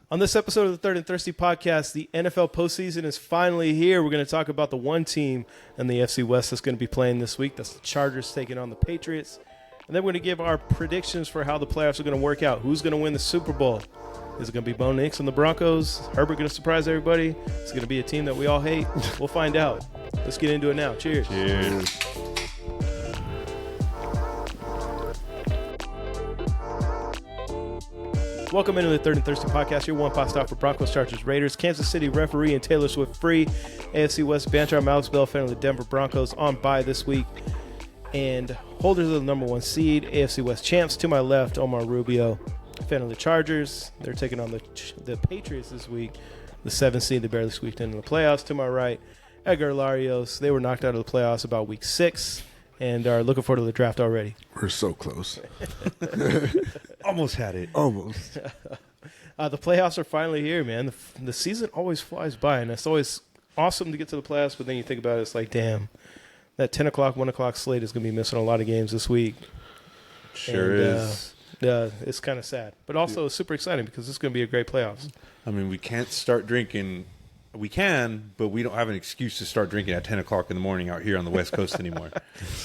On this episode of the Third and Thirsty podcast, the NFL postseason is finally here. We're going to talk about the one team in the FC West that's going to be playing this week. That's the Chargers taking on the Patriots. And then we're going to give our predictions for how the playoffs are going to work out. Who's going to win the Super Bowl? Is it going to be Bo Nix and the Broncos? Herbert going to surprise everybody? It's going to be a team that we all hate? We'll find out. Let's get into it now. Cheers. Cheers. Welcome into the Third and Thirsty podcast, your one-pot stop for Broncos, Chargers, Raiders, Kansas City referee, and Taylor Swift free. AFC West banter. I'm Alex Bell, fan of the Denver Broncos, on bye this week. And holders of the number one seed, AFC West champs. To my left, Omar Rubio, fan of the Chargers. They're taking on the Patriots this week. The 7th seed, they barely squeaked into the playoffs. To my right, Edgar Larios. They were knocked out of the playoffs about week 6 and are looking forward to the draft already. We're so close. Almost had it. Almost. The playoffs are finally here, man. The season always flies by, and it's always awesome to get to the playoffs, but then you think about it, it's like, damn, that 10 o'clock, 1 o'clock slate is going to be missing a lot of games this week. Sure is. It's kind of sad, but also super exciting because it's going to be a great playoffs. I mean, we can't start drinking. We can, but we don't have an excuse to start drinking at 10 o'clock in the morning out here on the West Coast anymore.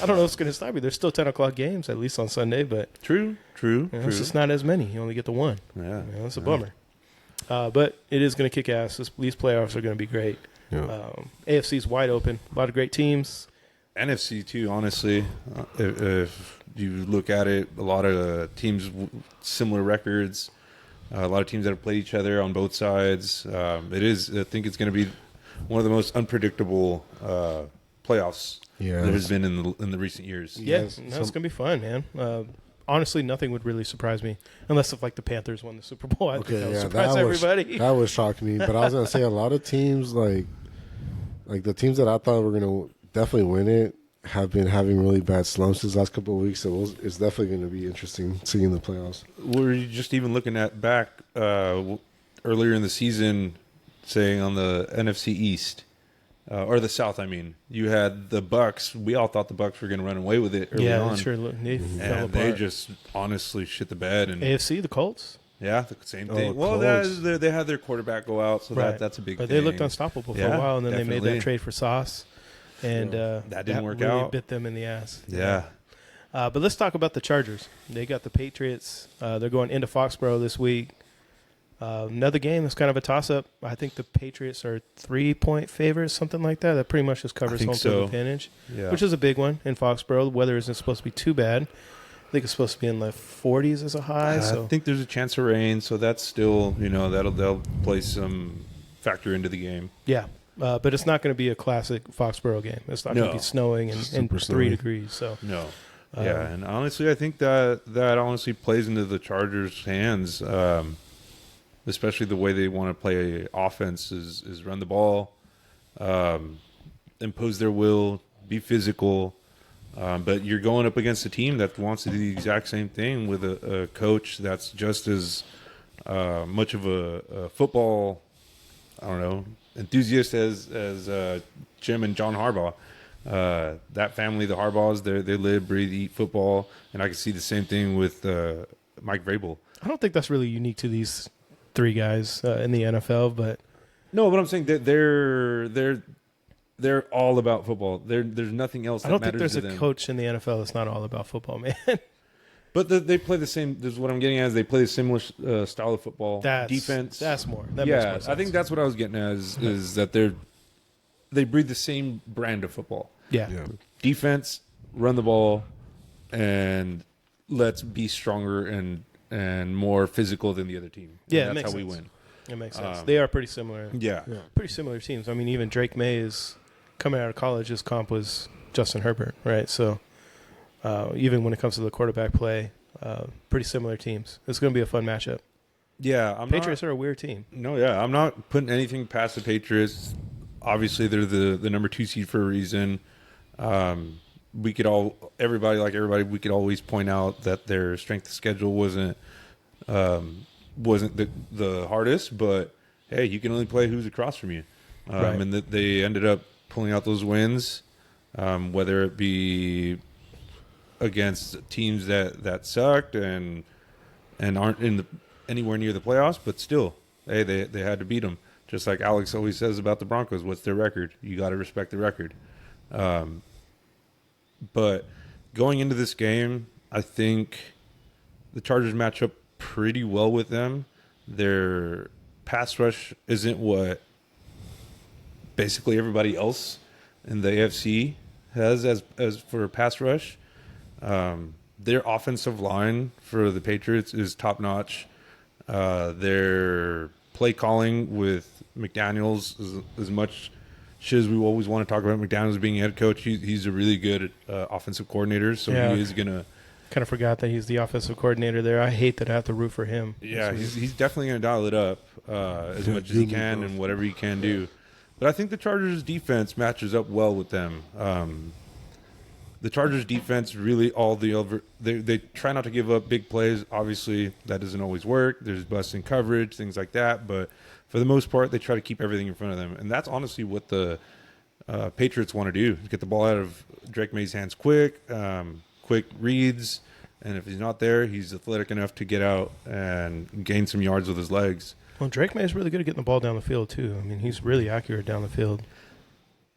I don't know what's going to stop you. There's still 10 o'clock games, at least on Sunday, but True. it's just not as many. You only get the one. Yeah. That's a bummer. But it is going to kick ass. These playoffs are going to be great. Yeah. AFC's wide open. A lot of great teams. NFC, too, honestly. If you look at it, a lot of teams, similar records. A lot of teams that have played each other on both sides. I think it's going to be one of the most unpredictable playoffs there has been in the recent years. Yeah, it's going to be fun, man. Honestly, nothing would really surprise me unless if like the Panthers won the Super Bowl. I think that would surprise everybody. That would shock me. But I was going to say a lot of teams, like the teams that I thought were going to definitely win it, have been having really bad slumps these last couple of weeks. So it's definitely going to be interesting seeing the playoffs. We're just even looking at back earlier in the season, saying on the NFC East or the South. I mean, you had the Bucks. We all thought the Bucks were going to run away with it early on. Sure. They fell apart. They just honestly shit the bed. And AFC, the Colts. Yeah, the same thing. Well, they had their quarterback go out, so that's a big thing. But they looked unstoppable for a while, and then they made that trade for Sauce. And that didn't work really out. Bit them in the ass. Yeah. But let's talk about the Chargers. They got the Patriots. They're going into Foxborough this week. Another game that's kind of a toss-up. I think the Patriots are 3-point favorites, something like that. That pretty much just covers home field advantage, which is a big one in Foxborough. The weather isn't supposed to be too bad. I think it's supposed to be in the 40s as a high. I think there's a chance of rain, so that's still, they'll play some factor into the game. Yeah. But it's not going to be a classic Foxborough game. It's not going to be snowing and 3 degrees. So no, and honestly, I think that honestly plays into the Chargers' hands, especially the way they want to play offense is run the ball, impose their will, be physical. But you're going up against a team that wants to do the exact same thing with a coach that's just as much of a football, enthusiast as Jim and John Harbaugh. That family, the Harbaughs, they live, breathe, eat football, and I can see the same thing with Mike Vrabel. I don't think that's really unique to these 3 guys in the NFL, but no, but I'm saying that they're all about football. There's nothing else. I don't think there's a coach in the NFL that's not all about football, man. But they play the same. This is what I'm getting at. Is they play a similar style of football. Defense. That's more. That makes more sense. I think that's what I was getting at. Is that they breed the same brand of football. Yeah. Defense, run the ball, and let's be stronger and more physical than the other team. Yeah, and that's how sense. we win. It makes sense. They are pretty similar. Yeah. Pretty similar teams. I mean, even Drake May is coming out of college. His comp was Justin Herbert, right? So. Even when it comes to the quarterback play, pretty similar teams. It's going to be a fun matchup. Yeah, Patriots are a weird team. No, yeah, I'm not putting anything past the Patriots. Obviously, they're the number 2 seed for a reason. We could we could always point out that their strength of schedule wasn't the hardest, but hey, you can only play who's across from you, and that they ended up pulling out those wins, whether it be against teams that sucked and aren't anywhere near the playoffs, but still, Hey, they had to beat them. Just like Alex always says about the Broncos, what's their record? You got to respect the record. But going into this game, I think the Chargers match up pretty well with them. Their pass rush isn't what basically everybody else in the AFC has as for pass rush. Their offensive line for the Patriots is top notch. Their play calling with McDaniels is as much shit as we always want to talk about McDaniels being head coach. He's a really good offensive coordinator, so Yeah. he is gonna. Kind of forgot that he's the offensive coordinator there. I hate that I have to root for him. Yeah, he's definitely gonna dial it up as much as he can and whatever he can do. But I think the Chargers' defense matches up well with them. The Chargers' defense really they try not to give up big plays. Obviously, that doesn't always work. There's busting coverage, things like that. But for the most part, they try to keep everything in front of them. And that's honestly what the Patriots want to do, get the ball out of Drake May's hands quick reads. And if he's not there, he's athletic enough to get out and gain some yards with his legs. Well, Drake May is really good at getting the ball down the field, too. I mean, he's really accurate down the field.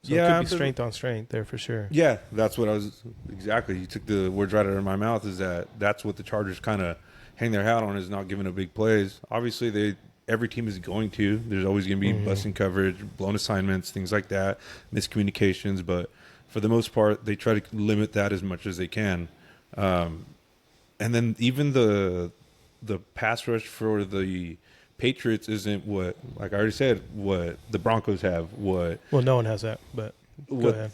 So Yeah, it could be strength on strength there for sure. Yeah, that's what I was exactly. You took the words right out of my mouth. Is that's what the Chargers kind of hang their hat on, is not giving up big plays. Obviously, every team is going to. There's always going to be busting coverage, blown assignments, things like that, miscommunications. But for the most part, they try to limit that as much as they can. And then even the pass rush for the Patriots isn't what, like I already said, what the Broncos have. Well, no one has that, but go ahead.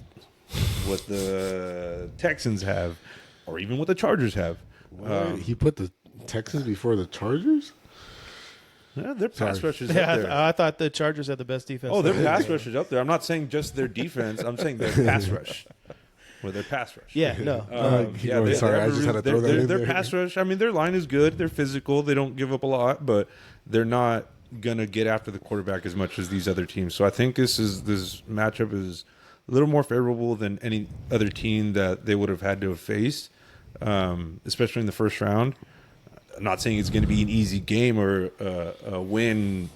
What the Texans have, or even what the Chargers have. He put the Texans before the Chargers? Yeah, their pass rush is Yeah, up there. I thought the Chargers had the best defense. Oh, their pass rush is up there. I'm not saying just their defense. I'm saying their pass rush. Well, their pass rush. Yeah, no. Sorry, I just had to throw that in their there. pass rush, I mean, their line is good. They're physical. They don't give up a lot, but they're not going to get after the quarterback as much as these other teams. So I think this matchup is a little more favorable than any other team that they would have had to have faced, especially in the first round. I'm not saying it's going to be an easy game or a win,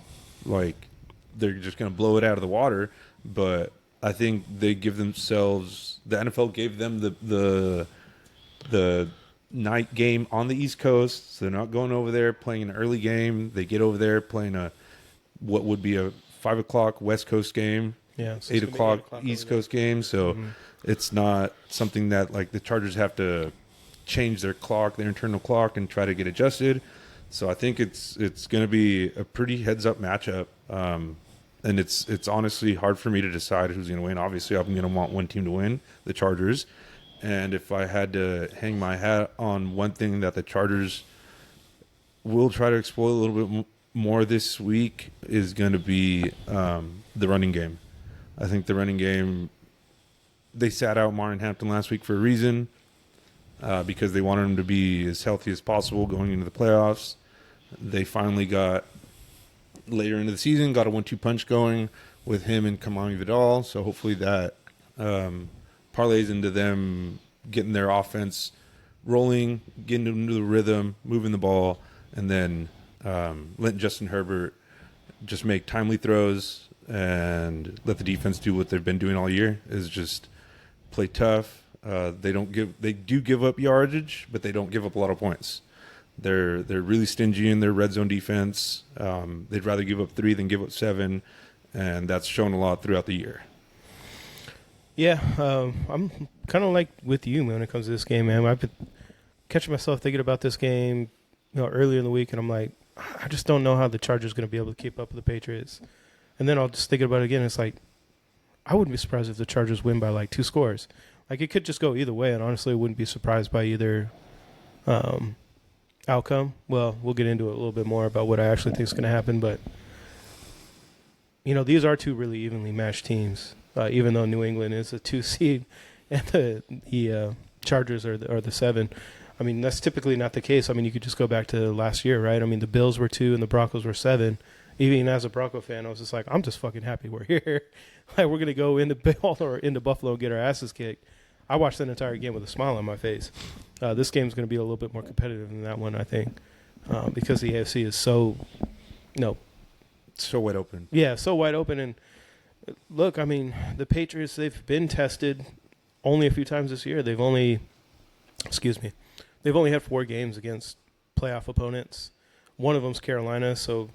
like they're just going to blow it out of the water, but I think they give themselves. The NFL gave them the night game on the East Coast, so they're not going over there playing an early game. They get over there playing what would be a 5 o'clock West Coast game, Yeah, so 8 it's gonna be o'clock 8 o'clock East over there. Coast game. So it's not something that like the Chargers have to change their internal clock, and try to get adjusted. So I think it's going to be a pretty heads up matchup. And it's honestly hard for me to decide who's going to win. Obviously, I'm going to want one team to win, the Chargers. And if I had to hang my hat on one thing that the Chargers will try to exploit a little bit more this week, is going to be the running game. I think the running game, they sat out Martin Hampton last week for a reason, because they wanted him to be as healthy as possible going into the playoffs. They finally got, later into the season, got a 1-2 punch going with him and Kamani Vidal. So hopefully that parlays into them getting their offense rolling, getting into the rhythm, moving the ball, and then letting Justin Herbert just make timely throws and let the defense do what they've been doing all year, is just play tough. They do give up yardage, but they don't give up a lot of points. They're really stingy in their red zone defense. They'd rather give up 3 than give up 7, and that's shown a lot throughout the year. Yeah, I'm kind of like with you, man, when it comes to this game, man. I've been catching myself thinking about this game, earlier in the week, and I'm like, I just don't know how the Chargers are going to be able to keep up with the Patriots. And then I'll just think about it again. It's like, I wouldn't be surprised if the Chargers win by like 2 scores. Like, it could just go either way, and honestly, I wouldn't be surprised by either outcome. Well, we'll get into it a little bit more about what I actually think is going to happen, but these are 2 really evenly matched teams. Even though New England is a 2 seed and the Chargers are the 7. I mean, that's typically not the case. I mean, you could just go back to last year, right? I mean, the Bills were 2 and the Broncos were 7. Even as a Bronco fan, I was just like, I'm just fucking happy we're here. Like, we're going to go into Buffalo and get our asses kicked. I watched that entire game with a smile on my face. This game's going to be a little bit more competitive than that one, I think, because the AFC is so, So wide open. Yeah, so wide open. And look, I mean, the Patriots, they've been tested only a few times this year. They've only had 4 games against playoff opponents. One of them's Carolina, so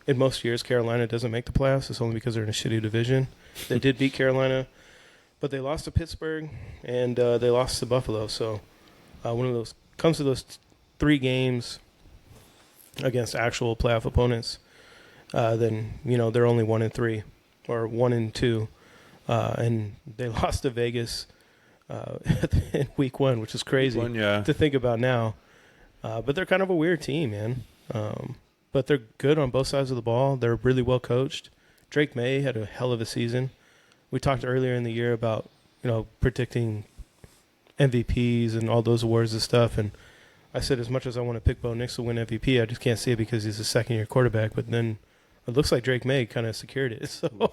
in most years Carolina doesn't make the playoffs. It's only because they're in a shitty division. They did beat Carolina, but they lost to Pittsburgh and they lost to Buffalo. So one of those comes to those 3 games against actual playoff opponents, then they're only 1-3 or 1-2, and they lost to Vegas in week 1, which is crazy to think about now. But they're kind of a weird team, man. But they're good on both sides of the ball. They're really well coached. Drake May had a hell of a season. We talked earlier in the year about predicting MVPs and all those awards and stuff, and I said as much as I want to pick Bo Nix to win MVP, I just can't see it because he's a second-year quarterback. But then it looks like Drake May kind of secured it. So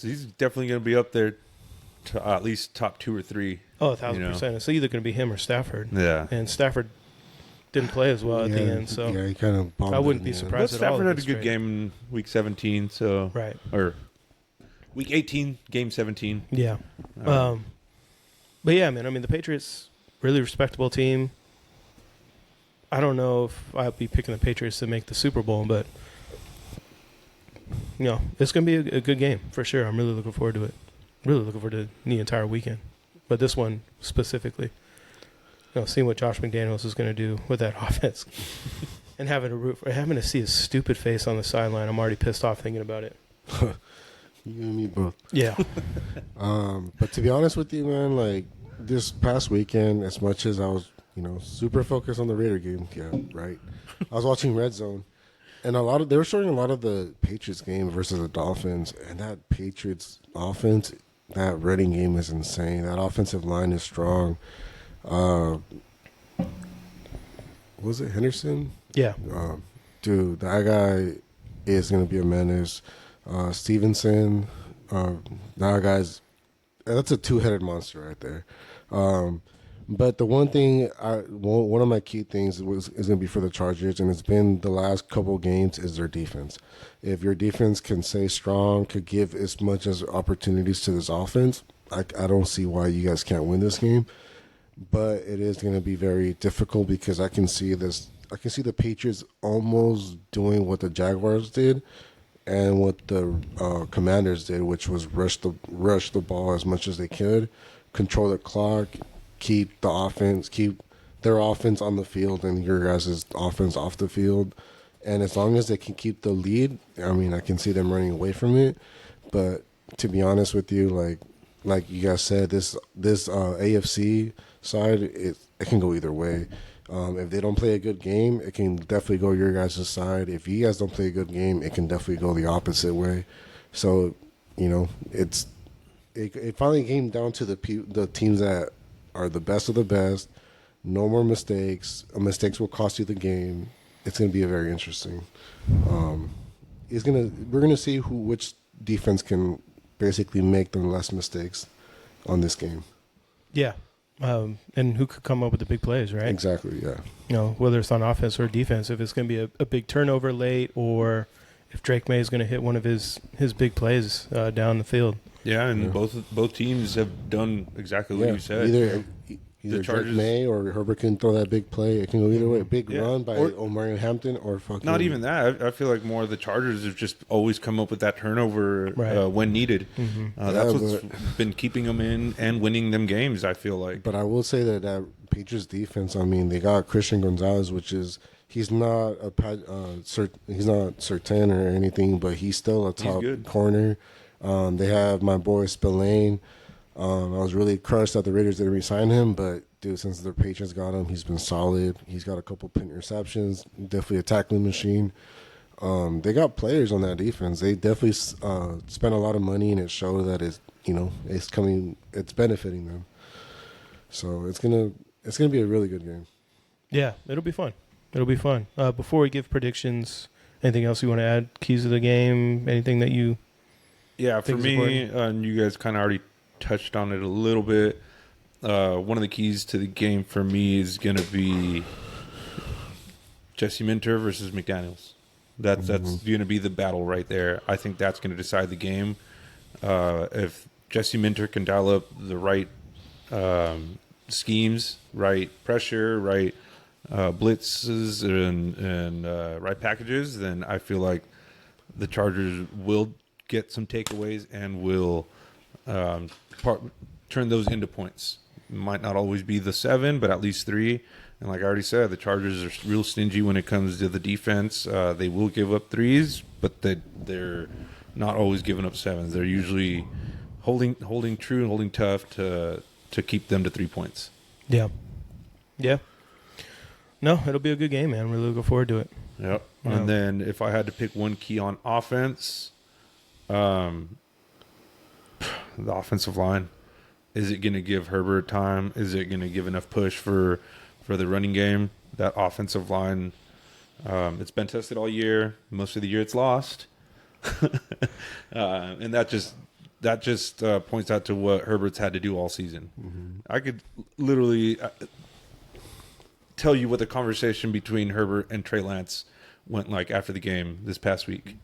he's definitely going to be up there to at least top 2 or 3. Oh, 1,000%. It's either going to be him or Stafford. Yeah. And Stafford didn't play as well at the end. So he kind of bombed. I wouldn't be surprised at all. Stafford had a good game in week 17. So right. Or week 18, game 17. Yeah. But yeah, man, I mean, the Patriots, really respectable team. I don't know if I'll be picking the Patriots to make the Super Bowl, but it's going to be a good game for sure. I'm really looking forward to it. Really looking forward to the entire weekend, but this one specifically. Seeing what Josh McDaniels is going to do with that offense, and having to see his stupid face on the sideline. I'm already pissed off thinking about it. You and me both. Yeah. But to be honest with you, man, like this past weekend, as much as I was, super focused on the Raider game, yeah, right. I was watching Red Zone, and they were showing a lot of the Patriots game versus the Dolphins, and that Patriots offense, that running game is insane. That offensive line is strong. Was it Henderson? Yeah. Dude, that guy is going to be a menace. Stevenson, that's a 2-headed monster right there. But the one thing, one of my key things is going to be for the Chargers, and it's been the last couple of games, is their defense. If your defense can stay strong, could give as much as opportunities to this offense, I don't see why you guys can't win this game. But it is going to be very difficult because I can see the Patriots almost doing what the Jaguars did and what the Commanders did, which was rush the ball as much as they could, control the clock, keep their offense on the field and your guys' offense off the field. And as long as they can keep the lead, I mean, I can see them running away from it. But to be honest with you, like you guys said, this AFC side, it can go either way. If they don't play a good game, it can definitely go your guys' side. If you guys don't play a good game, it can definitely go the opposite way. So, it finally came down to the teams that are the best of the best. No more mistakes. Mistakes will cost you the game. It's going to be very interesting. We're going to see which defense can basically make the less mistakes on this game. Yeah. And who could come up with the big plays, right? Exactly, yeah. Whether it's on offense or defense, if it's going to be a big turnover late, or if Drake May is going to hit one of his big plays down the field. Yeah, and both teams have done exactly what you said. Either Drake May or Herbert can throw that big play. It can go either way. Big run by Omarion Hampton or fucking... Not even that. I feel like more of the Chargers have just always come up with that turnover when needed. Mm-hmm. That's what's been keeping them in and winning them games, I feel like. But I will say that Patriots defense, I mean, they got Christian Gonzalez, which is... He's not certain or anything, but he's still a top corner. They have my boy Spillane. I was really crushed that the Raiders didn't re-sign him, but dude, since the Patriots got him, he's been solid. He's got a couple pin interceptions, definitely a tackling machine. They got players on that defense. They definitely spent a lot of money, and it showed that it's benefiting them. So it's gonna be a really good game. Yeah, it'll be fun. Before we give predictions, anything else you want to add? Keys of the game? Anything that you? Yeah, for me, and you guys kind of already touched on it a little bit. One of the keys to the game for me is going to be Jesse Minter versus McDaniels. That's going to be the battle right there. I think that's going to decide the game. If Jesse Minter can dial up the right schemes, right pressure, right blitzes, and right packages, then I feel like the Chargers will get some takeaways and will turn those into points. Might not always be the 7, but at least 3. And like I already said, the Chargers are real stingy when it comes to the defense. They will give up 3s, but they're not always giving up 7s. They're usually holding true and holding tough to keep them to 3 points. Yeah. No, it'll be a good game, man. Really looking forward to it. Yep. Yeah. And then if I had to pick one key on offense, the offensive line. Is it going to give Herbert time? Is it going to give enough push for the running game? That offensive line, it's been tested all year. Most of the year it's lost. And that just points out to what Herbert's had to do all season. Mm-hmm. I could literally tell you what the conversation between Herbert and Trey Lance went like after the game this past week.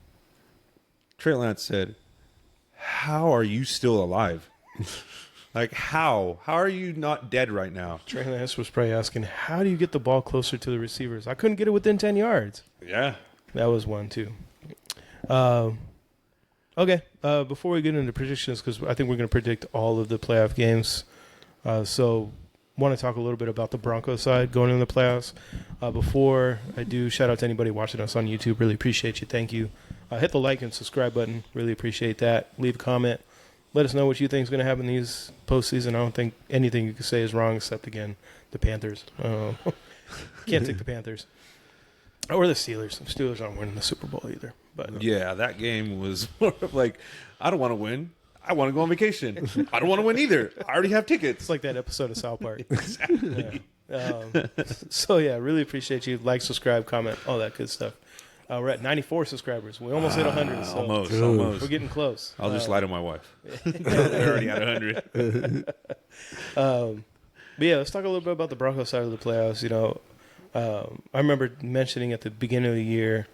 Trey Lance said, "How are you still alive?" Like, how? How are you not dead right now? Trey Lance was probably asking, how do you get the ball closer to the receivers? I couldn't get it within 10 yards. Yeah. That was one, too. Okay. Before we get into predictions, because I think we're going to predict all of the playoff games. So want to talk a little bit about the Bronco side going into the playoffs. Before I do, shout out to anybody watching us on YouTube. Really appreciate you. Thank you. Hit the like and subscribe button. Really appreciate that. Leave a comment. Let us know what you think is going to happen these postseason. I don't think anything you can say is wrong except, again, the Panthers. Can't take the Panthers. Or the Steelers. The Steelers aren't winning the Super Bowl either. But yeah, that game was more of like, I don't want to win. I want to go on vacation. I don't want to win either. I already have tickets. It's like that episode of South Park. Exactly. So, yeah, really appreciate you. Like, subscribe, comment, all that good stuff. We're at 94 subsbers. We almost hit 100. So almost. We're getting close. I'll just lie to my wife. They're already at 100. But yeah, let's talk a little bit about the Broncos side of the playoffs. You know, I remember mentioning at the beginning of the year,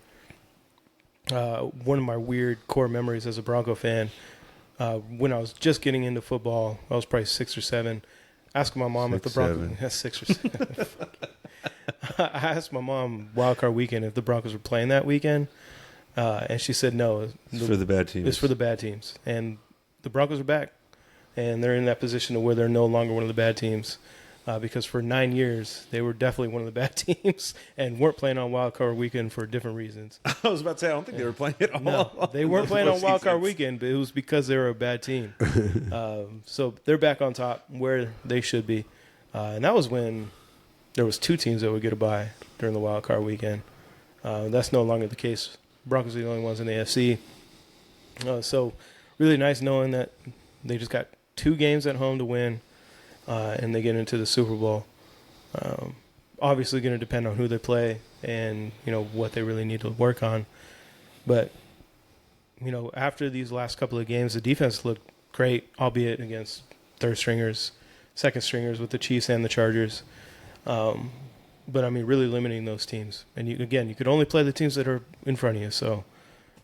one of my weird core memories as a Bronco fan, when I was just getting into football, I was probably 6 or 7, asking my mom if the Broncos... That's 6 or 7. I asked my mom wildcard weekend if the Broncos were playing that weekend, and she said no. It's for the bad teams. It's for the bad teams. And the Broncos are back, and they're in that position to where they're no longer one of the bad teams, because for 9 years they were definitely one of the bad teams and weren't playing on wildcard weekend for different reasons. I was about to say, I don't think they were playing at all. No, they weren't playing on wildcard weekend, but it was because they were a bad team. So they're back on top where they should be. And that was when there was 2 teams that would get a bye during the wild card weekend. That's no longer the case. Broncos are the only ones in the AFC. So really nice knowing that they just got 2 games at home to win, and they get into the Super Bowl. Obviously going to depend on who they play and, you know, what they really need to work on. But, you know, after these last couple of games, the defense looked great, albeit against third stringers, second stringers with the Chiefs and the Chargers. But, I mean, really limiting those teams. And, you could only play the teams that are in front of you. So,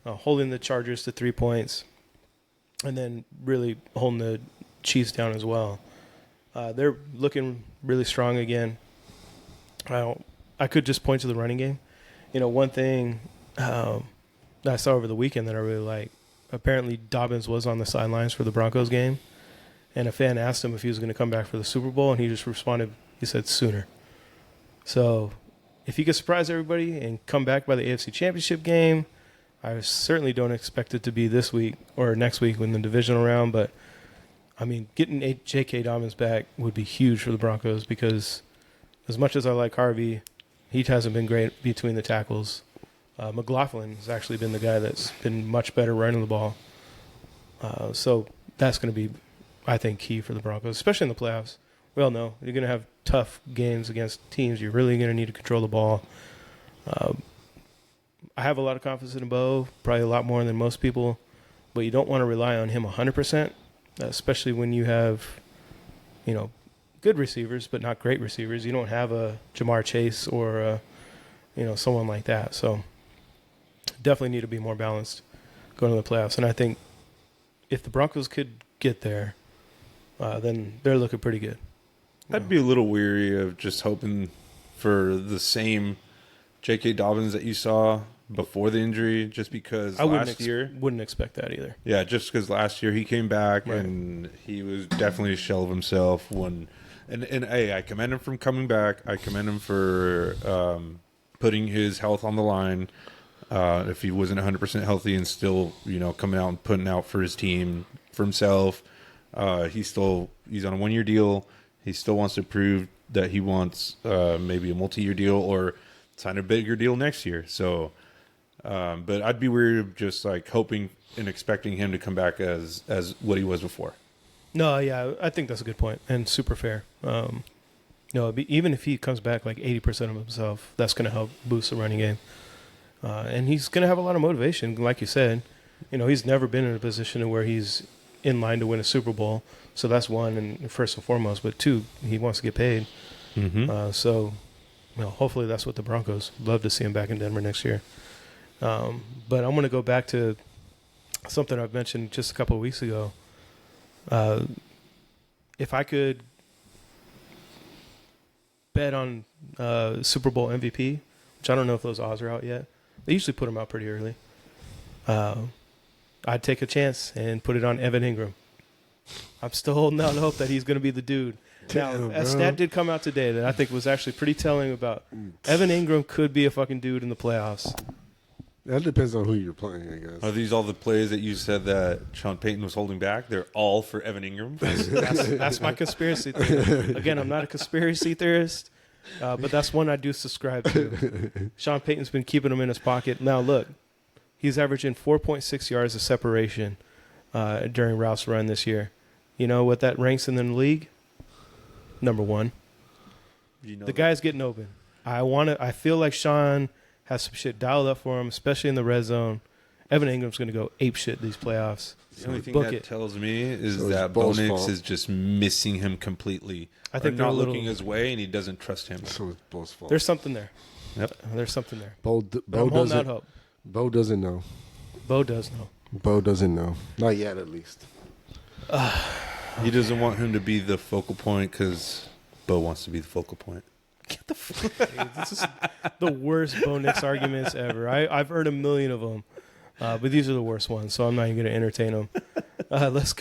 holding the Chargers to 3 points and then really holding the Chiefs down as well. They're looking really strong again. I could just point to the running game. You know, one thing that I saw over the weekend that I really like, apparently Dobbins was on the sidelines for the Broncos game, and a fan asked him if he was going to come back for the Super Bowl, and he just responded, he said, sooner. So if he could surprise everybody and come back by the AFC Championship game, I certainly don't expect it to be this week or next week in the divisional round. But, I mean, getting J.K. Dobbins back would be huge for the Broncos because as much as I like Harvey, he hasn't been great between the tackles. McLaughlin has actually been the guy that's been much better running the ball. So that's going to be, I think, key for the Broncos, especially in the playoffs. We all know you're going to have tough games against teams. You're really going to need to control the ball. I have a lot of confidence in Bo, probably a lot more than most people, but you don't want to rely on him 100%, especially when you have, you know, good receivers, but not great receivers. You don't have a Jamar Chase or, someone like that. So definitely need to be more balanced going to the playoffs. And I think if the Broncos could get there, then they're looking pretty good. I'd be a little weary of just hoping for the same J.K. Dobbins that you saw before the injury, just because last year wouldn't expect that either. Yeah, just because last year he came back Right. and he was definitely a shell of himself. And hey, I commend him for coming back. I commend him for putting his health on the line. If he wasn't 100% healthy and still, coming out and putting out for his team, for himself, he's on a 1-year deal. He still wants to prove that he wants maybe a multi-year deal or sign a bigger deal next year. So, but I'd be weary of just like hoping and expecting him to come back as what he was before. No, yeah, I think that's a good point and super fair. Even if he comes back like 80% of himself, that's going to help boost the running game. And he's going to have a lot of motivation, like you said. He's never been in a position where he's in line to win a Super Bowl. So that's one, and first and foremost. But two, he wants to get paid. Mm-hmm. So hopefully that's what the Broncos love to see him back in Denver next year. But I'm going to go back to something I've mentioned just a couple of weeks ago. If I could bet on Super Bowl MVP, which I don't know if those odds are out yet. They usually put them out pretty early. I'd take a chance and put it on Evan Ingram. I'm still holding out hope that he's going to be the dude. Now, a stat did come out today that I think was actually pretty telling about Evan Ingram could be a fucking dude in the playoffs. That depends on who you're playing, I guess. Are these all the plays that you said that Sean Payton was holding back? They're all for Evan Ingram? That's my conspiracy theory. Again, I'm not a conspiracy theorist, but that's one I do subscribe to. Sean Payton's been keeping him in his pocket. Now, look, he's averaging 4.6 yards of separation during routes run this year. You know what that ranks in the league? Number 1. The guy's getting open. I feel like Sean has some shit dialed up for him, especially in the red zone. Evan Ingram's going to go ape shit these playoffs. The only thing that tells me is that Bo Nix is just missing him completely. I think not looking his way, and he doesn't trust him. So it's Bo's fault. There's something there. Yep. There's something there. Bo doesn't know. Bo does know. Bo doesn't know. Not yet, at least. He doesn't want him to be the focal point because Bo wants to be the focal point. Get the fuck. Hey, this is the worst Bo Nix arguments ever. I've heard a million of them, but these are the worst ones, so I'm not even going to entertain them. Let's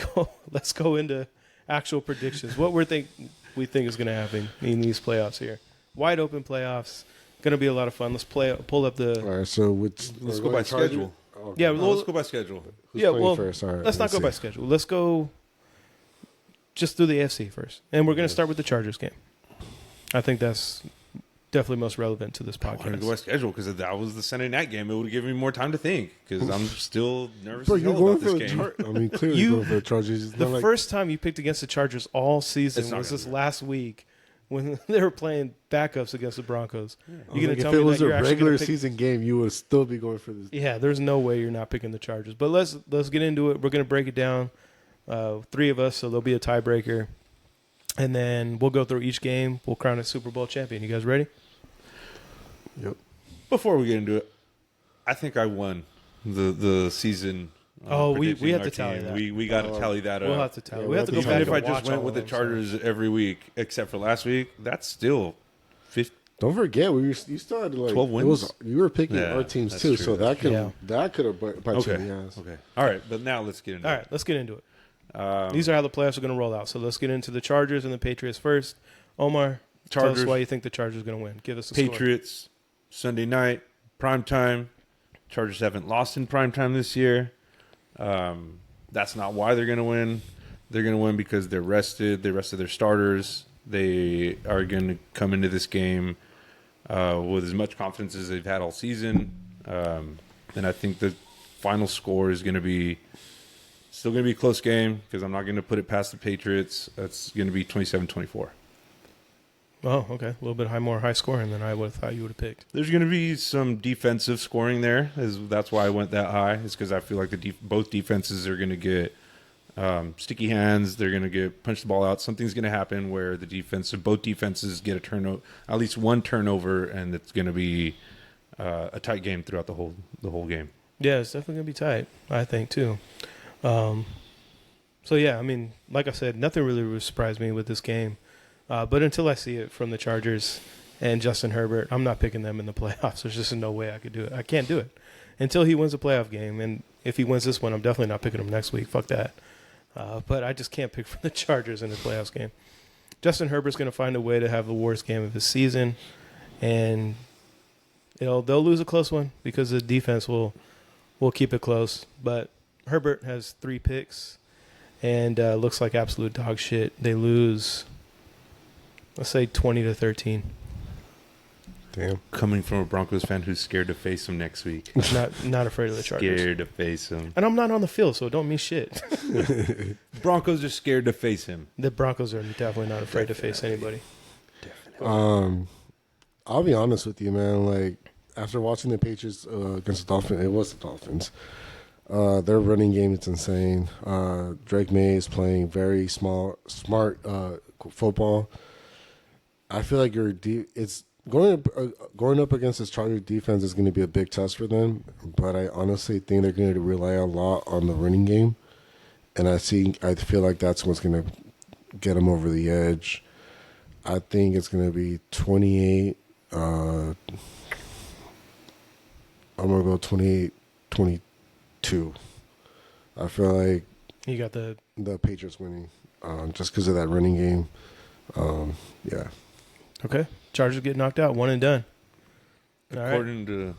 go into actual predictions. What we think is going to happen in these playoffs here. Wide open playoffs. Going to be a lot of fun. Let's pull up the. All right, so let's go by schedule. Okay. Yeah, let's go by schedule. Who's playing first? All right, let's not go by schedule. Let's go just through the AFC first, and we're going to start with the Chargers game. I think that's definitely most relevant to this podcast. I'm going to go by schedule because if that was the Sunday night game, it would have given me more time to think because I'm still nervous Bro, as you're hell going about for this the game. I mean, clearly you're going for the Chargers. The first time you picked against the Chargers all season was this last week when they were playing backups against the Broncos. Yeah. You're going to tell if me it was that a you're regular season game, you would still be going for this. Yeah, there's no way you're not picking the Chargers. But let's get into it. We're going to break it down. 3 of us, so there'll be a tiebreaker. And then we'll go through each game. We'll crown a Super Bowl champion. You guys ready? Yep. Before we get into it, I think I won the season. We have to tally that. We got to tally that up. We'll have to tally. Yeah, we have to go Even back if I and just watch went all with the of them, Chargers every week, except for last week, that's still 50. Don't forget, you still had 12 wins? You were picking Yeah, our teams that's too, true, so that's that could have bite you in the ass. Okay. All right, but now let's get into it. All right, let's get into it. These are how the playoffs are going to roll out. So let's get into the Chargers and the Patriots first. Omar, tell us why you think the Chargers are going to win. Give us a score. Patriots, Sunday night, prime time. Chargers haven't lost in prime time this year. That's not why they're going to win. They're going to win because they're rested. They rested their starters. They are going to come into this game with as much confidence as they've had all season. And I think the final score is going to be still going to be a close game because I'm not going to put it past the Patriots. That's going to be 27-24. Oh, okay. A little bit more high scoring than I would have thought you would have picked. There's going to be some defensive scoring there. That's why I went that high. Is because I feel like both defenses are going to get sticky hands. They're going to get punch the ball out. Something's going to happen where both defenses get a turnover, at least one turnover, and it's going to be a tight game throughout the whole game. Yeah, it's definitely going to be tight, I think, too. So, yeah, I mean, like I said, nothing really would surprise me with this game. But until I see it from the Chargers and Justin Herbert, I'm not picking them in the playoffs. There's just no way I could do it. I can't do it until he wins a playoff game. And if he wins this one, I'm definitely not picking him next week. Fuck that. But I just can't pick for the Chargers in the playoffs game. Justin Herbert's going to find a way to have the worst game of his season. And they'll lose a close one because the defense will keep it close. But Herbert has 3 picks and looks like absolute dog shit. They lose, let's say, 20-13. Damn. Coming from a Broncos fan who's scared to face him next week. Not afraid of the Chargers. Scared to face him. And I'm not on the field, so it don't mean shit. Broncos are scared to face him. The Broncos are definitely not afraid to face anybody. I'll be honest with you, man. Like, after watching the Patriots against the Dolphins, it was the Dolphins. Their running game is insane. Drake May is playing very smart football. I feel like it's going up against this Chargers defense is going to be a big test for them. But I honestly think they're going to rely a lot on the running game, and I feel like that's what's going to get them over the edge. I think it's going to be 28. I'm going to go 28-22. I feel like You got the Patriots winning just because of that running game. Yeah. okay. Chargers get knocked out, one and done. All right. According to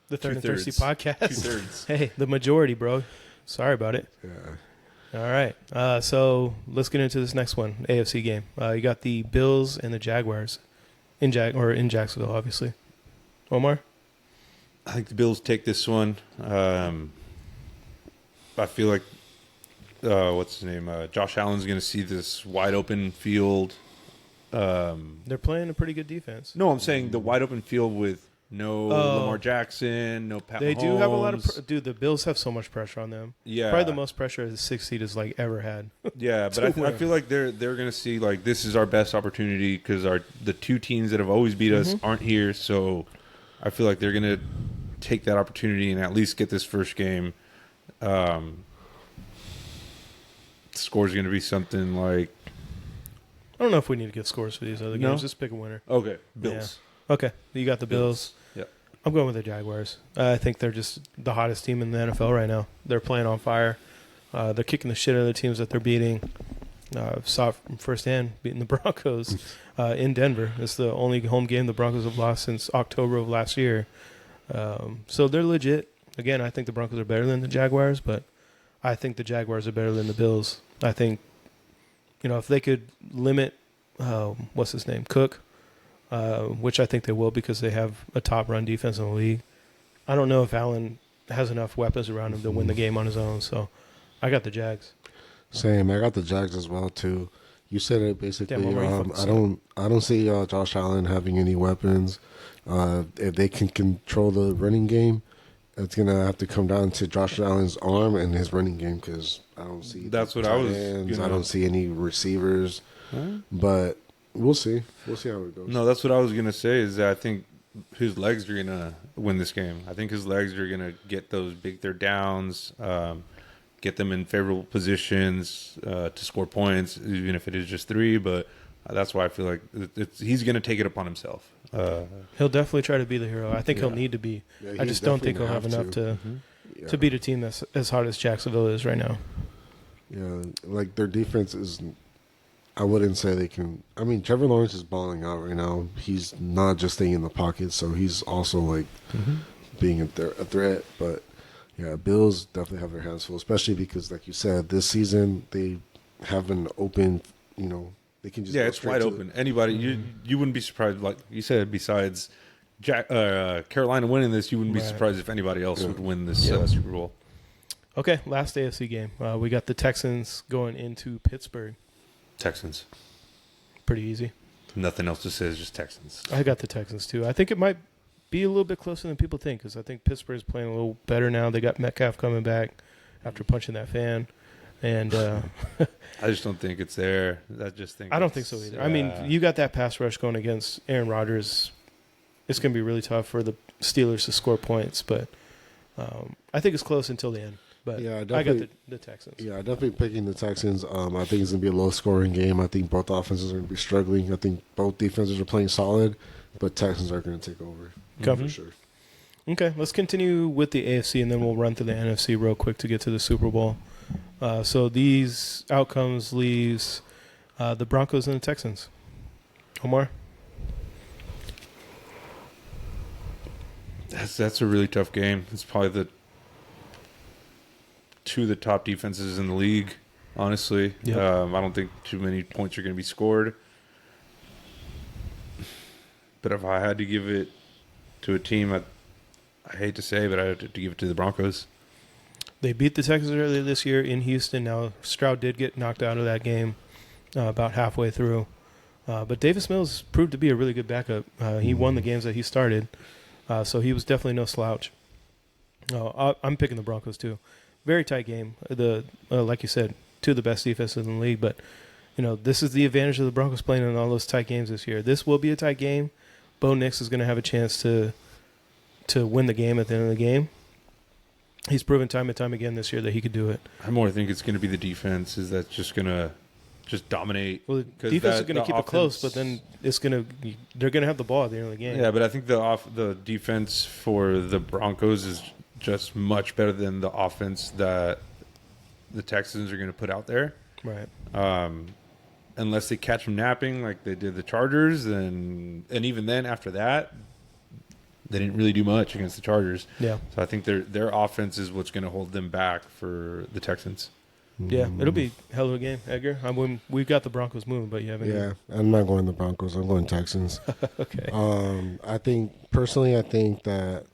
The Third and Two-thirds. Thirsty podcast. 2/3. Hey, the majority, bro. Sorry about it. Yeah. All right. So let's get into this next one, AFC game. You got the Bills and the Jaguars in Jacksonville, obviously. Omar? I think the Bills take this one. I feel like what's his name? Josh Allen's going to see this wide open field. They're playing a pretty good defense. No, I'm saying the wide open field with no Lamar Jackson, no Pat They Mahomes. do have a lot of dude. The Bills have so much pressure on them. Yeah, Probably the most pressure the 6th seed has like ever had. Yeah, but I feel like they're going to see like this is our best opportunity because the 2 teams that have always beat us aren't here. So I feel like they're going to take that opportunity and at least get this first game. Score's going to be something like. I don't know if we need to get scores for these other games. Just pick a winner. Okay, Bills. Yeah. Okay, you got the Bills. Yep. I'm going with the Jaguars. I think they're just the hottest team in the NFL right now. They're playing on fire. They're kicking the shit out of the teams that they're beating. Saw it from firsthand, beating the Broncos in Denver. It's the only home game the Broncos have lost since October of last year. So they're legit. Again, I think the Broncos are better than the Jaguars, but I think the Jaguars are better than the Bills. I think, if they could limit, what's his name, Cook, which I think they will because they have a top run defense in the league. I don't know if Allen has enough weapons around him to win the game on his own, so I got the Jags. Same. I got the Jags as well too. You said it basically. Damn, I don't see Josh Allen having any weapons. If they can control the running game, it's gonna have to come down to Josh Allen's arm and his running game because I don't see. That's what I was. I don't see any receivers, but we'll see. We'll see how it goes. No, that's what I was gonna say. Is that I think his legs are gonna win this game. I think his legs are gonna get those big third downs, get them in favorable positions to score points, even if it is just 3. But that's why I feel like he's gonna take it upon himself. He'll definitely try to be the hero. I think he'll need to be. Yeah, I just don't think he'll have enough to beat a team that's as hot as Jacksonville is right now. Yeah, like their defense is. I wouldn't say they can. I mean, Trevor Lawrence is balling out right now. He's not just staying in the pocket, so he's also like being a threat. But yeah, Bills definitely have their hands full, especially because, like you said, this season they have an open. They can just it's wide open. Anybody, you wouldn't be surprised. Like you said, besides Carolina winning this, you wouldn't be surprised if anybody else would win this Super Bowl. Okay, last AFC game. We got the Texans going into Pittsburgh. Texans. Pretty easy. Nothing else to say. It's just Texans. I got the Texans too. I think it might be a little bit closer than people think because I think Pittsburgh's playing a little better now. They got Metcalf coming back after punching that fan. And I just don't think it's there. I don't think so either. I mean, you got that pass rush going against Aaron Rodgers. It's going to be really tough for the Steelers to score points, but I think it's close until the end. But Yeah, I got definitely. the Texans. Yeah, definitely picking the Texans. I think it's going to be a low-scoring game. I think both offenses are going to be struggling. I think both defenses are playing solid, but Texans are going to take over for sure. Okay, let's continue with the AFC, and then we'll run through the NFC real quick to get to the Super Bowl. So these outcomes leaves the Broncos and the Texans. Omar? That's a really tough game. It's probably two of the top defenses in the league, honestly. Yep. I don't think too many points are going to be scored. But if I had to give it to a team, I hate to say, but I have to give it to the Broncos. They beat the Texans earlier this year in Houston. Now, Stroud did get knocked out of that game about halfway through. But Davis Mills proved to be a really good backup. He won the games that he started, so he was definitely no slouch. I'm picking the Broncos, too. Very tight game. Like you said, two of the best defenses in the league. But, this is the advantage of the Broncos playing in all those tight games this year. This will be a tight game. Bo Nix is going to have a chance to win the game at the end of the game. He's proven time and time again this year that he could do it. I more think it's going to be the defense that's just going to just dominate. Well, the defense is going to keep it close, but then they're going to have the ball at the end of the game. Yeah, but I think the defense for the Broncos is just much better than the offense that the Texans are going to put out there. Right. Unless they catch them napping like they did the Chargers, and even then after that, they didn't really do much against the Chargers. Yeah. So I think their offense is what's going to hold them back for the Texans. Yeah, it'll be a hell of a game, Edgar. We've got the Broncos moving, but you haven't. Yeah, I'm not going the Broncos. I'm going Texans. Okay. I think that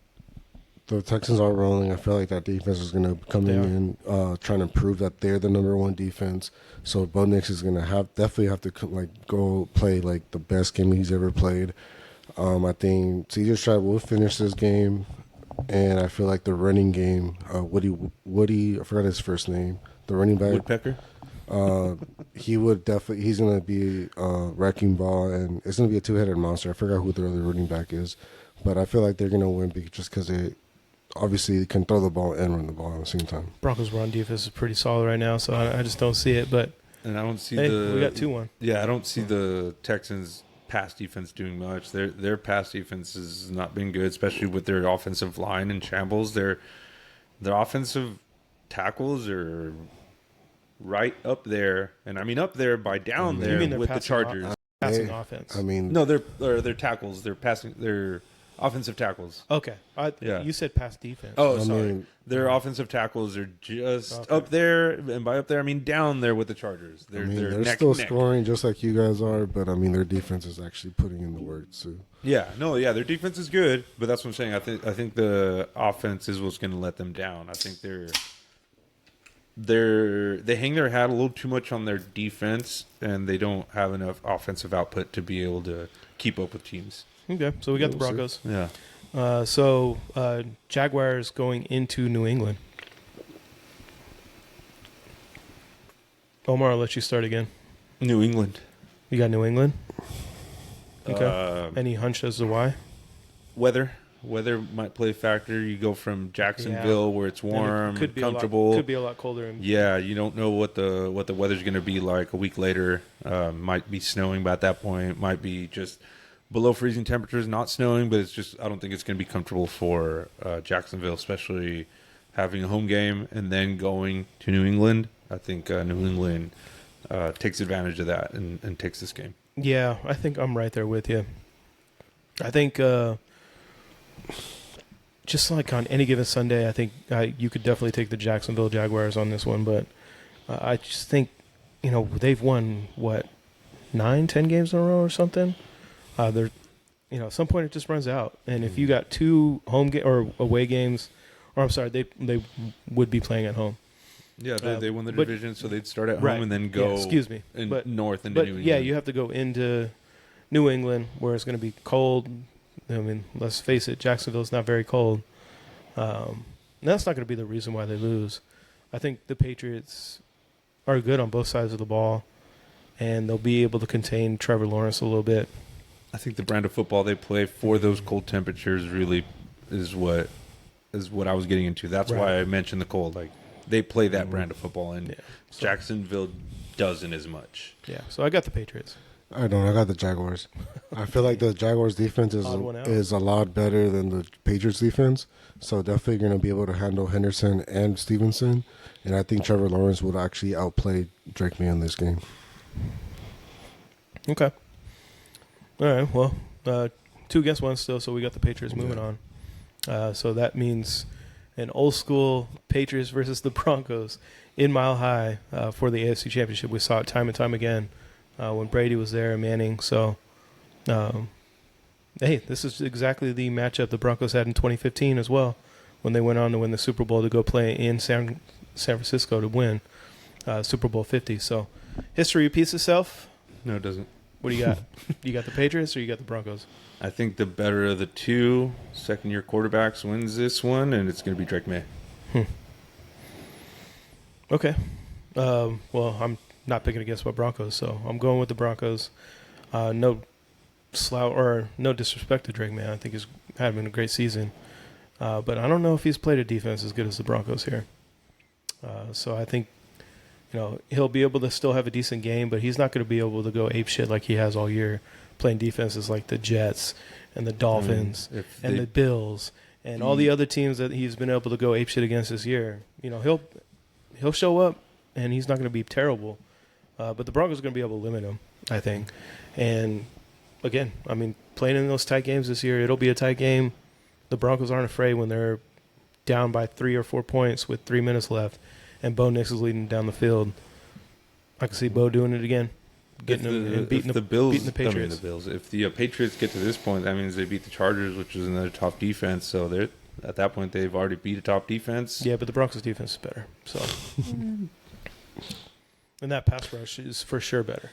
the Texans are rolling. I feel like that defense is going to come in and trying to prove that they're the number one defense. So Bo Nix is going to definitely have to go play like the best game he's ever played. I think C.J. Stroud will finish this game, and I feel like the running game, Woody, I forgot his first name, the running back, Woodpecker. He's going to be wrecking ball, and it's going to be a two-headed monster. I forgot who the other running back is, but I feel like they're going to win just because they obviously can throw the ball and run the ball at the same time. Broncos' run defense is pretty solid right now, so I just don't see it. But and I don't see we got 2-1. Yeah, I don't see the Texans' pass defense doing much. Their pass defense has not been good, especially with their offensive line in shambles. Their offensive tackles are right up there, and I mean up there by down there with the Chargers. Passing offense. I mean, no, they're tackles. They're passing. They're offensive tackles. Okay. Yeah. You said pass defense. Oh, sorry. Their offensive tackles are just up there, and by up there I mean down there with the Chargers. They're still scoring just like you guys are, but I mean their defense is actually putting in the work too. Yeah, their defense is good, but that's what I'm saying. I think the offense is what's going to let them down. I think they hang their hat a little too much on their defense, and they don't have enough offensive output to be able to keep up with teams. Okay, so we got the Broncos. Yeah. So Jaguars going into New England. Omar, I'll let you start again. New England. You got New England? Okay. Any hunch as to why? Weather might play a factor. You go from Jacksonville where it's warm, comfortable. Could be a lot colder. Yeah, you don't know what the weather's going to be like a week later. Might be snowing by at that point. Might be just below freezing temperatures, not snowing, but I don't think it's going to be comfortable for Jacksonville, especially having a home game and then going to New England. I think New England takes advantage of that and takes this game. Yeah, I think I'm right there with you. I think just like on any given Sunday, I think you could definitely take the Jacksonville Jaguars on this one, but I just think, they've won, 9-10 games in a row or something? They're, at some point it just runs out. And if you got 2 home or away games, or I'm sorry, they would be playing at home. Yeah, they won the division, so they'd start at home and then go north into New England. Yeah, you have to go into New England where it's going to be cold. I mean, let's face it, Jacksonville's not very cold. That's not going to be the reason why they lose. I think the Patriots are good on both sides of the ball, and they'll be able to contain Trevor Lawrence a little bit. I think the brand of football they play for those cold temperatures really is what I was getting into. That's why I mentioned the Colt. Like, they play that brand of football, and Jacksonville doesn't as much. Yeah, so I got the Patriots. I don't. I got the Jaguars. I feel like the Jaguars defense is a lot better than the Patriots defense. So definitely going to be able to handle Henderson and Stevenson. And I think Trevor Lawrence would actually outplay Drake May in this game. Okay. All right. Well, 2 against 1 still, so we got the Patriots moving on. So that means an old school Patriots versus the Broncos in Mile High for the AFC Championship. We saw it time and time again when Brady was there and Manning. So, hey, this is exactly the matchup the Broncos had in 2015 as well, when they went on to win the Super Bowl to go play in San Francisco to win Super Bowl 50. So history repeats itself. No, it doesn't. What do you got? You got the Patriots or you got the Broncos? I think the better of the 2 second-year quarterbacks wins this one, and it's going to be Drake May. Okay. Well, I'm not picking against my Broncos, so I'm going with the Broncos. No disrespect to Drake May. I think he's having a great season. But I don't know if he's played a defense as good as the Broncos here. So I think, he'll be able to still have a decent game, but he's not going to be able to go apeshit like he has all year, playing defenses like the Jets and the Dolphins and the Bills and all the other teams that he's been able to go apeshit against this year. He'll show up, and he's not going to be terrible. But the Broncos are going to be able to limit him, I think. And, again, I mean, playing in those tight games this year, it'll be a tight game. The Broncos aren't afraid when they're down by 3 or 4 points with 3 minutes left, and Bo Nix is leading down the field. I can see Bo doing it again, beating the Patriots. If the Patriots get to this point, that means they beat the Chargers, which is another top defense. So they're at that point they've already beat a top defense. Yeah, but the Broncos' defense is better. So, and that pass rush is for sure better.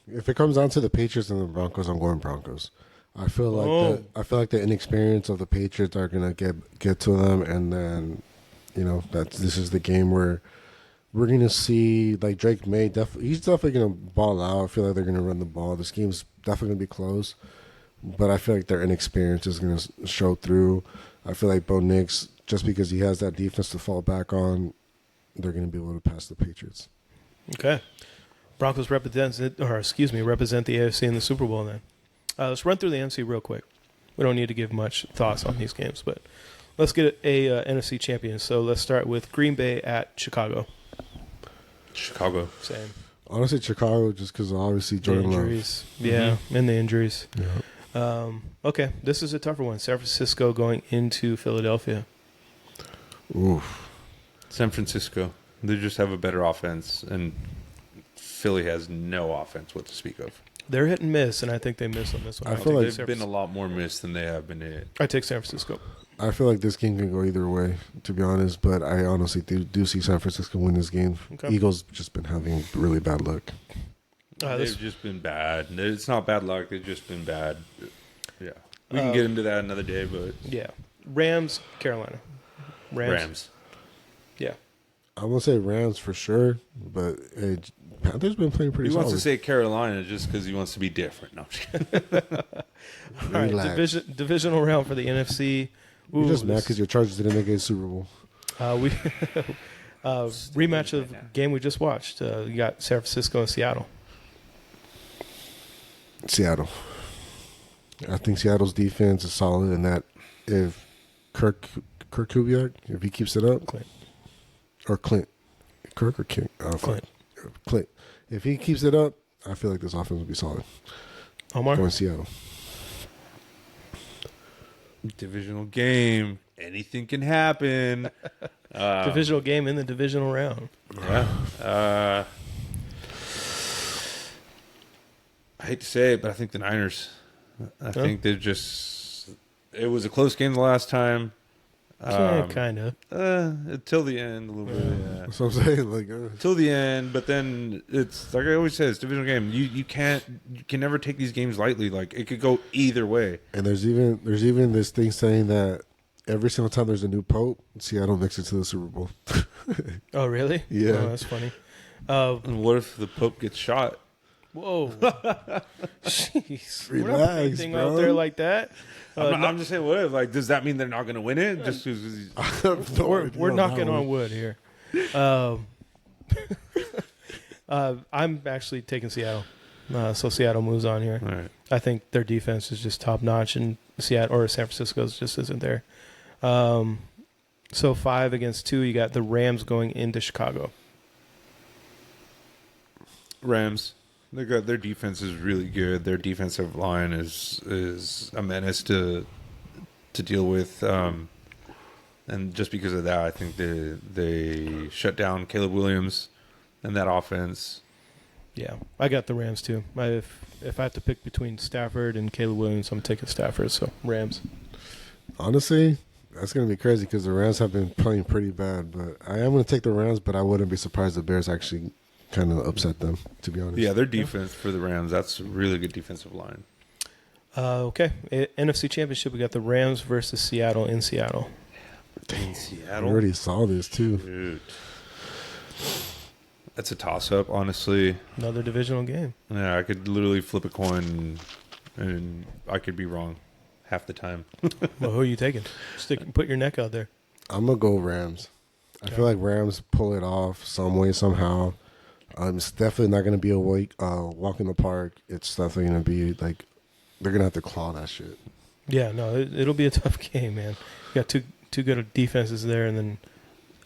If it comes down to the Patriots and the Broncos, I'm going Broncos. I feel like the inexperience of the Patriots are gonna get to them, and then this is the game where we're gonna see like Drake May. He's definitely gonna ball out. I feel like they're gonna run the ball. This game's definitely gonna be close, but I feel like their inexperience is gonna show through. I feel like Bo Nix, just because he has that defense to fall back on, they're gonna be able to pass the Patriots. Okay, Broncos represent the AFC in the Super Bowl then. Let's run through the NFC real quick. We don't need to give much thoughts on these games, but let's get a NFC champion. So let's start with Green Bay at Chicago. Chicago. Same. Honestly, Chicago, just because obviously Jordan injuries. Love. Yeah, and the injuries. Yeah. Okay, this is a tougher one. San Francisco going into Philadelphia. Oof. San Francisco. They just have a better offense, and Philly has no offense what to speak of. They're hit and miss, and I think they miss on this one. I feel like they've been a lot more missed than they have been hit. I take San Francisco. I feel like this game can go either way, to be honest, but I honestly do see San Francisco win this game. Okay. Eagles just been having really bad luck. They've just been bad. It's not bad luck. They've just been bad. Yeah. We can get into that another day, but... Yeah. Rams, Carolina. Rams. Yeah. I'm going to say Rams for sure, but Panthers been playing pretty solid. He wants to say Carolina just because he wants to be different. No, I'm just kidding. All right, divisional round for the NFC. Ooh, you're just mad because your Chargers didn't make it a Super Bowl. Rematch of game we just watched. You got San Francisco and Seattle. Seattle. I think Seattle's defense is solid, and that if Kirk Kubiak, if he keeps it up, Clint. Clint. If he keeps it up, I feel like this offense will be solid. Omar? Going Seattle. Divisional game. Anything can happen. Divisional game in the divisional round. Yeah. I hate to say it, but I think the Niners. I think they're just... It was a close game the last time. Kind of. Until the end, a little bit. Yeah. That's what I'm saying. Till the end, but then it's like I always say, it's a divisional game. You can never take these games lightly. Like it could go either way. And there's even this thing saying that every single time there's a new pope, Seattle makes it to the Super Bowl. Oh, really? Yeah. Oh, that's funny. And what if the pope gets shot? Whoa. Jeez. We're not Relax, putting anything bro. out there like that. I'm just saying, what? Like, does that mean they're not going to win it? Just 'cause We're knocking on wood here. I'm actually taking Seattle. So Seattle moves on here. all right. I think their defense is just top notch, and Seattle or San Francisco's just isn't there. So 5 against 2, you got the Rams going into Chicago. Rams. Their defense is really good. Their defensive line is a menace to deal with. And just because of that, I think they shut down Caleb Williams and that offense. Yeah, I got the Rams too. If I have to pick between Stafford and Caleb Williams, I'm taking Stafford. So Rams. Honestly, that's going to be crazy because the Rams have been playing pretty bad. But I am going to take the Rams, but I wouldn't be surprised if the Bears actually kind of upset them, to be honest. Yeah, their defense for the Rams, that's a really good defensive line. Okay, NFC Championship, we got the Rams versus Seattle in Seattle. In I Seattle? already saw this, too. Dude. That's a toss-up, honestly. Another divisional game. Yeah, I could literally flip a coin and I could be wrong half the time. Well, who are you taking? Put your neck out there. I'm going to go Rams. I feel like Rams pull it off some way, somehow. It's definitely not going to be a walk in the park. It's definitely going to be like they're going to have to claw that shit. Yeah, no, it'll be a tough game, man. You got two good defenses there, and then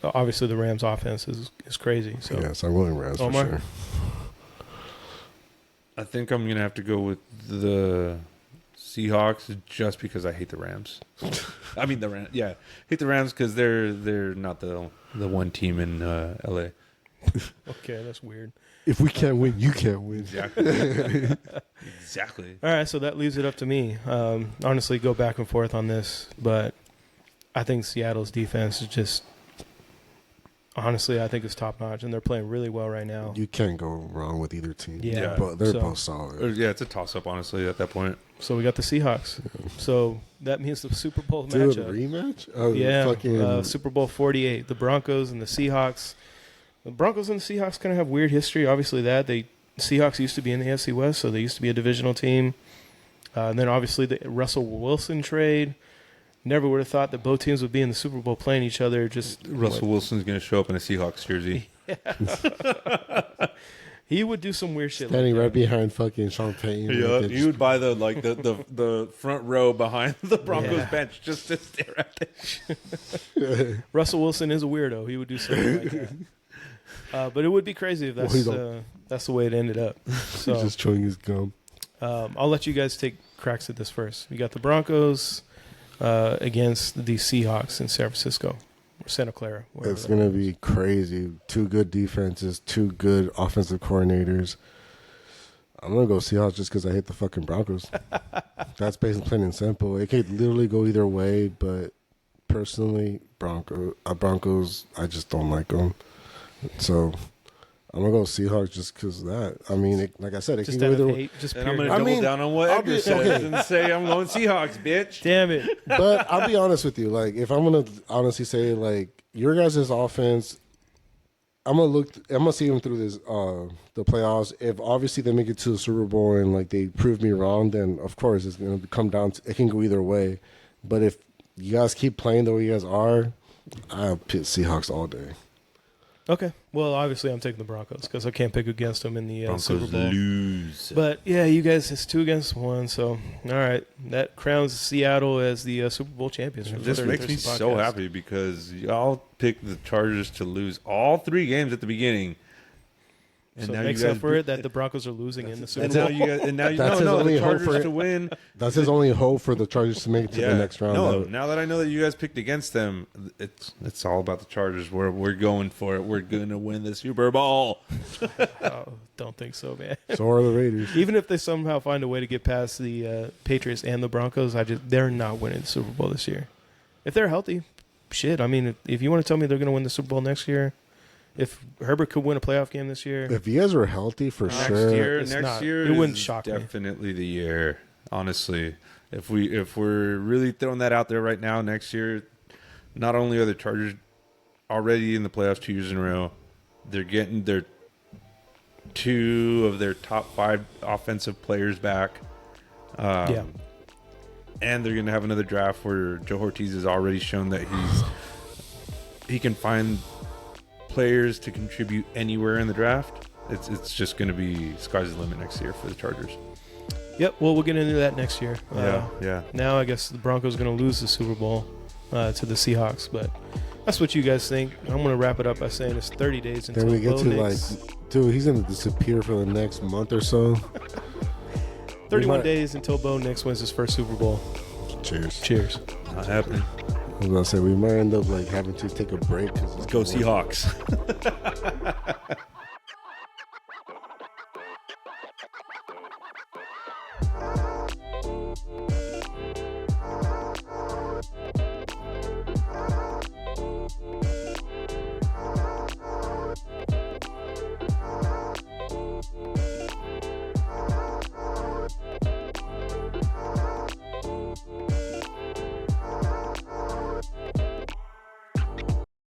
obviously the Rams' offense is crazy. So Yes, I'm going Rams Omar? for sure. I think I'm going to have to go with the Seahawks just because I hate the Rams. I mean, the Rams. Yeah, hate the Rams because they're not the one team in L.A. okay, that's weird. If we can't win, you can't win. Exactly. Exactly. All right, so that leaves it up to me. Honestly, go back and forth on this, but I think Seattle's defense is just honestly, I think it's top notch, and they're playing really well right now. You can't go wrong with either team. Yeah. But they're So- both solid. Yeah, it's a toss-up, honestly, at that point. So we got the Seahawks. So that means the Super Bowl Dude, matchup. rematch? Oh, Yeah, fucking Super Bowl 48. The Broncos and the Seahawks. The Broncos and the Seahawks kind of have weird history. Obviously, Seahawks used to be in the AFC West, so they used to be a divisional team. And then obviously the Russell Wilson trade. Never would have thought that both teams would be in the Super Bowl playing each other. Just Russell Wilson's going to show up in a Seahawks jersey. He would do some weird shit. standing like right behind fucking Sean Payton. Yeah, Like, you would buy the front row behind the Broncos Yeah. bench just to stare at it. that. Russell Wilson is a weirdo. He would do something like that. But it would be crazy if that's the way it ended up. So He's just chewing his gum. I'll let you guys take cracks at this first. We got the Broncos against the Seahawks in San Francisco or Santa Clara. wherever It's that going to is. be crazy. 2 good defenses, 2 good offensive coordinators. I'm going to go Seahawks just because I hate the fucking Broncos. That's basically plain and simple. It could literally go either way, but personally, Broncos, I just don't like them. So I'm going to go Seahawks just because of that. I mean, like I said, it Just can out go of either way. hate, just And I'm period. going to double mean, down on what I'll Edgar be- says okay. and say I'm going Seahawks, bitch. Damn it. But I'll be honest with you. Like, if I'm going to honestly say, like, your guys' offense, I'm gonna see them through this the playoffs. If obviously they make it to the Super Bowl and like they prove me wrong, then of course it's gonna come down to it can go either way. But if you guys keep playing the way you guys are, I'll pick Seahawks all day. Okay. Well, obviously I'm taking the Broncos because I can't pick against them in the Super Bowl. lose. But yeah, you guys, it's 2 against 1. So all right, that crowns Seattle as the Super Bowl champions. for the This Third makes me Thursday so podcast. happy because y'all picked the Chargers to lose all 3 games at the beginning. And So now it makes you guys up for it that the Broncos are losing in the Super And Bowl. now you guys, and now you That's his no, only the hope Chargers for it. to win. That's his only hope for the Chargers to make it to the next round. No, now that I know that you guys picked against them, it's all about the Chargers. We're going for it. We're gonna win the Super Bowl. Oh, don't think so, man. So are the Raiders. Even if they somehow find a way to get past the Patriots and the Broncos, they're not winning the Super Bowl this year. If they're healthy, shit. I mean, if you want to tell me they're going to win the Super Bowl next year, if Herbert could win a playoff game this year, If you guys were healthy, for sure. It's Next not. year It wouldn't is shock me. definitely the year. Honestly, if we're really throwing that out there right now, next year, not only are the Chargers already in the playoffs 2 years in a row, they're getting their 2 of their top 5 offensive players back. Yeah. And they're going to have another draft where Joe Ortiz has already shown that he can find players to contribute anywhere in the draft. It's just going to be sky's the limit next year for the Chargers. Yep. Well, we'll get into that next year. Yeah. Now I guess the Broncos are going to lose the Super Bowl to the Seahawks, but that's what you guys think. I'm going to wrap it up by saying it's 30 days until Then we get Bo to Nix. dude, he's gonna disappear for the next month or so. 31 days until Bo Nix wins his first Super Bowl. Cheers. Not happening. I was gonna say we might end up having to take a break because Go Seahawks.